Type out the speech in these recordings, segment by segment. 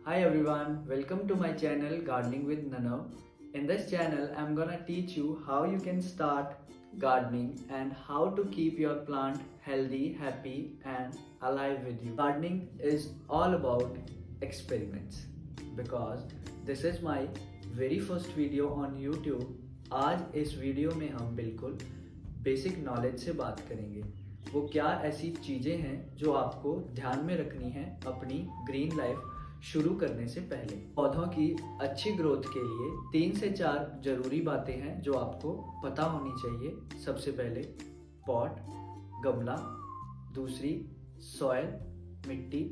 Hi everyone, welcome to my channel Gardening with Nanav. In this channel, I'm gonna teach you how you can start gardening and how to keep your plant healthy, happy, and alive with you. Gardening is all about experiments because this is my very first video on YouTube. आज इस video में हम बिल्कुल basic knowledge से बात करेंगे। वो क्या ऐसी चीज़ें हैं जो आपको ध्यान में रखनी है अपनी ग्रीन लाइफ शुरू करने से पहले। पौधों की अच्छी ग्रोथ के लिए 3 से 4 जरूरी बातें हैं जो आपको पता होनी चाहिए। सबसे पहले पॉट, गमला, दूसरी सॉइल, मिट्टी,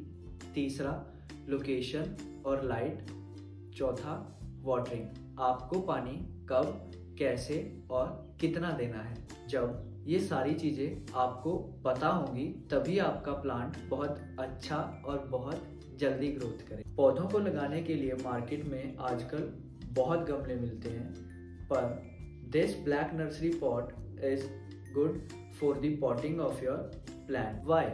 तीसरा लोकेशन और लाइट, चौथा वाटरिंग, आपको पानी कब, कैसे और कितना देना है। जब ये सारी चीज़ें आपको पता होंगी तभी आपका प्लांट बहुत अच्छा और बहुत जल्दी ग्रोथ करे। पौधों को लगाने के लिए मार्केट में आजकल बहुत गमले मिलते हैं, पर this black nursery pot is good for the potting of your plant. Why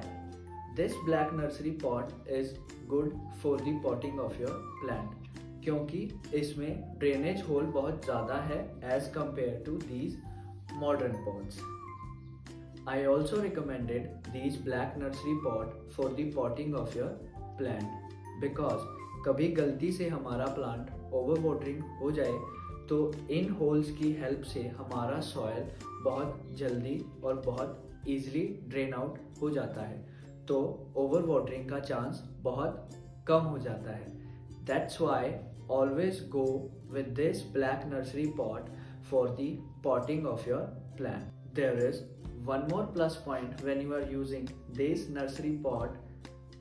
this black nursery pot is good for the potting of your plant? क्योंकि इसमें ड्रेनेज होल बहुत ज़्यादा है as compare to these modern pots. I also recommended these black nursery pot for the potting of your plant because कभी गलती से हमारा plant over watering हो जाए तो इन होल्स की हेल्प से हमारा सॉयल बहुत जल्दी और बहुत ईजिली ड्रेन आउट हो जाता है, तो ओवर वाटरिंग का चांस बहुत कम हो जाता है। That's why always go with this black nursery pot for the potting of your plant. There is one more plus point when you are using this nursery pot.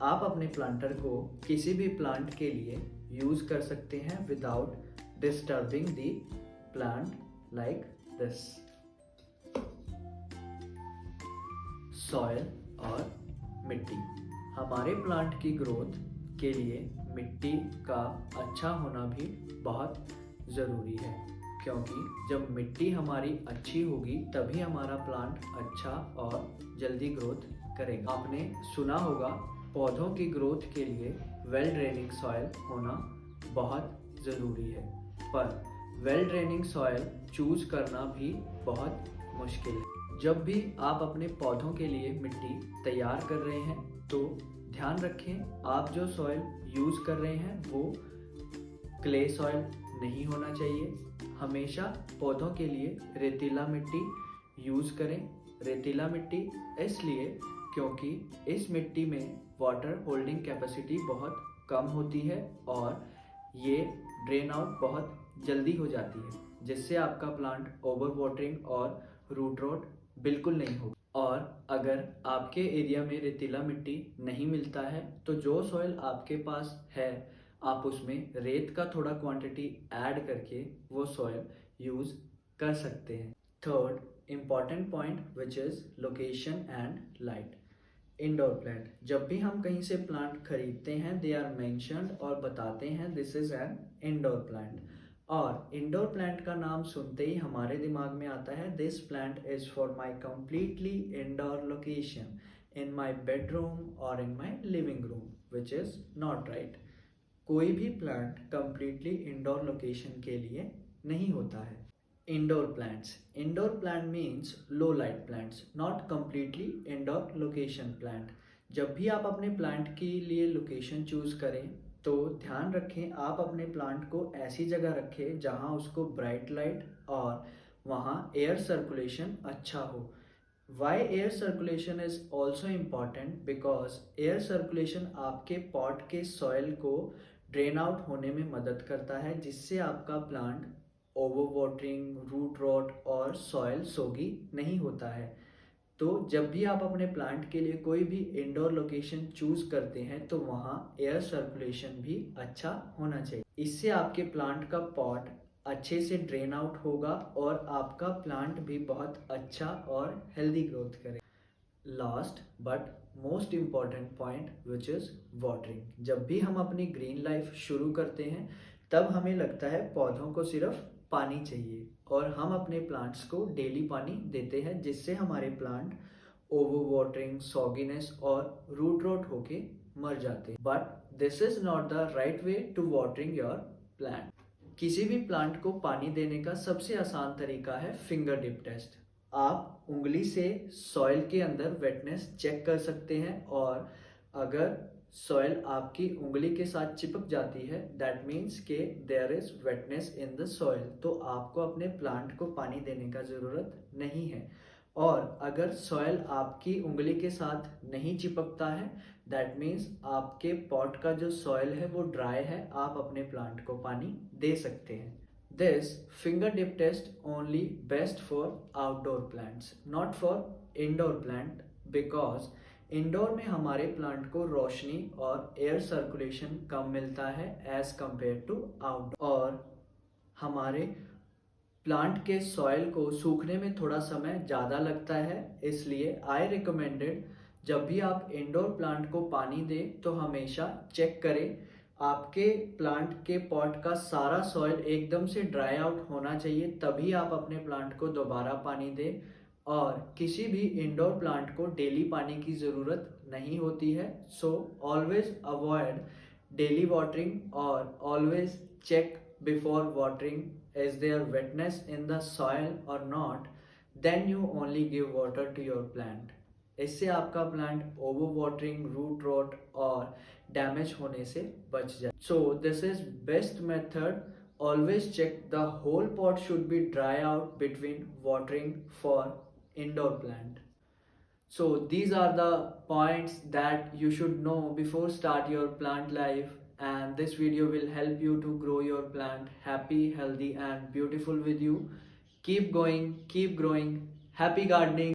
आप अपने planter को किसी भी प्लांट के लिए यूज कर सकते हैं without disturbing the plant like this. Soil और मिट्टी, हमारे प्लांट की ग्रोथ के लिए मिट्टी का अच्छा होना भी बहुत ज़रूरी है, क्योंकि जब मिट्टी हमारी अच्छी होगी तभी हमारा प्लांट अच्छा और जल्दी ग्रोथ करेगा। आपने सुना होगा पौधों की ग्रोथ के लिए वेल ड्रेनिंग सॉइल होना बहुत ज़रूरी है, पर वेल ड्रेनिंग सॉइल चूज करना भी बहुत मुश्किल है। जब भी आप अपने पौधों के लिए मिट्टी तैयार कर रहे हैं तो ध्यान रखें आप जो सॉइल यूज़ कर रहे हैं वो क्ले सॉइल नहीं होना चाहिए। हमेशा पौधों के लिए रेतीला मिट्टी यूज़ करें। रेतीला मिट्टी इसलिए क्योंकि इस मिट्टी में वाटर होल्डिंग कैपेसिटी बहुत कम होती है और ये ड्रेन आउट बहुत जल्दी हो जाती है, जिससे आपका प्लांट ओवर वाटरिंग और रूट रॉट बिल्कुल नहीं होगा। और अगर आपके एरिया में रेतीला मिट्टी नहीं मिलता है तो जो सॉइल आपके पास है आप उसमें रेत का थोड़ा क्वांटिटी ऐड करके वो सॉइल यूज़ कर सकते हैं। Third important point which is location and light. Indoor plant, जब भी हम कहीं से प्लांट खरीदते हैं दे आर मेंशन्ड और बताते हैं this is an indoor plant, और इंडोर प्लांट का नाम सुनते ही हमारे दिमाग में आता है this plant is for my completely indoor location in my bedroom और in my living room, which is not right. कोई भी प्लांट कंप्लीटली इंडोर लोकेशन के लिए नहीं होता है। Indoor plant means low light plants, not completely indoor location plant. जब भी आप अपने प्लांट के लिए लोकेशन चूज करें तो ध्यान रखें आप अपने प्लांट को ऐसी जगह रखें जहां उसको ब्राइट लाइट और वहां एयर सर्कुलेशन अच्छा हो। Why air circulation is also important because air circulation आपके पॉट के सॉइल को ड्रेन आउट होने में मदद करता है, जिससे आपका plant over watering, root rot और सॉइल सोगी नहीं होता है। तो जब भी आप अपने प्लांट के लिए कोई भी इंडोर लोकेशन चूज करते हैं तो वहाँ एयर सर्कुलेशन भी अच्छा होना चाहिए। इससे आपके प्लांट का पॉट अच्छे से ड्रेन आउट होगा और आपका प्लांट भी बहुत अच्छा और हेल्दी ग्रोथ करेगा। Last but most important point which is watering. जब भी हम अपनी ग्रीन लाइफ शुरू करते हैं तब हमें लगता है पौधों को सिर्फ पानी चाहिए और हम अपने प्लांट्स को डेली पानी देते हैं, जिससे हमारे प्लांट ओवर वाटरिंग, सॉगीनेस और रूट रॉट होके मर जाते हैं। But this is not the right way to watering your plant. किसी भी प्लांट को पानी देने का सबसे आसान तरीका है फिंगर डिप टेस्ट। आप उंगली से सॉइल के अंदर वेटनेस चेक कर सकते हैं और अगर सॉइल आपकी उंगली के साथ चिपक जाती है दैट मीन्स के there is wetness in the soil, तो आपको अपने प्लांट को पानी देने का ज़रूरत नहीं है। और अगर सॉइल आपकी उंगली के साथ नहीं चिपकता है दैट मीन्स आपके पॉट का जो सॉइल है वो ड्राई है, आप अपने प्लांट को पानी दे सकते हैं। This finger dip test only best for outdoor plants, not for indoor plant because indoor में हमारे प्लांट को रोशनी और एयर सर्कुलेशन कम मिलता है एज कंपेयर टू आउटडोर, और हमारे प्लांट के सॉइल को सूखने में थोड़ा समय ज़्यादा लगता है। इसलिए आई रिकमेंडेड जब भी आप इंडोर प्लांट को पानी दें तो हमेशा चेक करें आपके प्लांट के पॉट का सारा सॉइल एकदम से ड्राई आउट होना चाहिए, तभी आप अपने प्लांट को दोबारा पानी दें। और किसी भी इंडोर प्लांट को डेली पानी की ज़रूरत नहीं होती है, so always avoid daily watering और always check before watering is there wetness in the soil or not, then you only give water to your plant. इससे आपका plant over watering, root rot और डैमेज होने से बच जाए। So this is best method, always check the whole pot should be dry out between watering for indoor plant. So these are the points that you should know before start your plant life, and this video will help you to grow your plant happy, healthy and beautiful with you. Keep going, keep growing. Happy gardening.